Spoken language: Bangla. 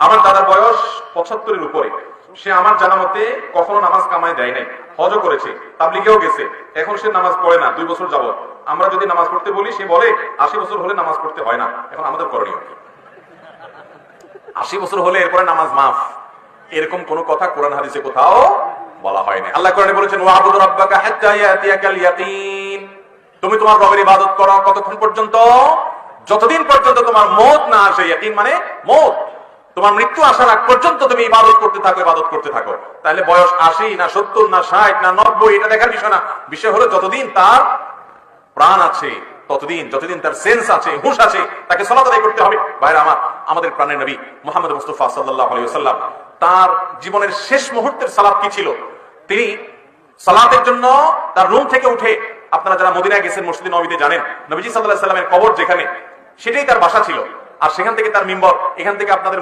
আমার দাদার বয়স 75-এর উপরে। সে আমার জানা মতে কখনো নামাজ কামায় দেয় নাই, হজও করেছে, তাবলিগেও গেছে, এখন সে নামাজ পড়ে না 2 বছর যাবত। আমরা যদি নামাজ পড়তে বলি সে বলে 80 বছর হলে নামাজ পড়তে হয় না। এখন আমাদের করণীয় কি? 80 বছর হলে এরপরে নামাজ মাফ, এরকম কোন কথা কোরআন হাদিসে কোথাও বলা হয় না। আল্লাহ কোরআনে বলেছেন ওয়াবুদু রাব্বাকা হাত্তা ইয়াতিয়াকাল ইয়াকিন, তুমি তোমার রবের ইবাদত করো কতক্ষণ পর্যন্ত? যতদিন পর্যন্ত তোমার মওত না আসে। ইয়াকিন মানে মওত, তোমার মৃত্যু আসার আগ পর্যন্ত তুমি ইবাদত করতে থাকো, ইবাদত করতে থাকো। তাহলে বয়স 80 না 70 না 60 না 90 এটা দেখার বিষয় না। বিষয় হলো যতদিন তার প্রাণ আছে ততদিন, যতদিন তার সেন্স আছে, হুঁশ আছে, তাকে সালাত আদায় করতে হবে। ভাইরা আমার, আমাদের প্রাণের নবী মুহাম্মদ মুস্তাফা সাল্লাল্লাহু আলাইহি ওয়াসাল্লাম তার জীবনের শেষ মুহূর্তের সালাত কি ছিল? তিনি সালাতের জন্য তার রুম থেকে উঠে, আপনারা যারা মদিনায় গেছেন মসজিদে নববীতে জানেন, নবীজি সাল্লাল্লাহু আলাইহি ওয়াসাল্লামের কবর যেখানে, সেটাই তার বাসা ছিল। আর সেখান থেকে তার মিম্বর, এখান থেকে আপনাদের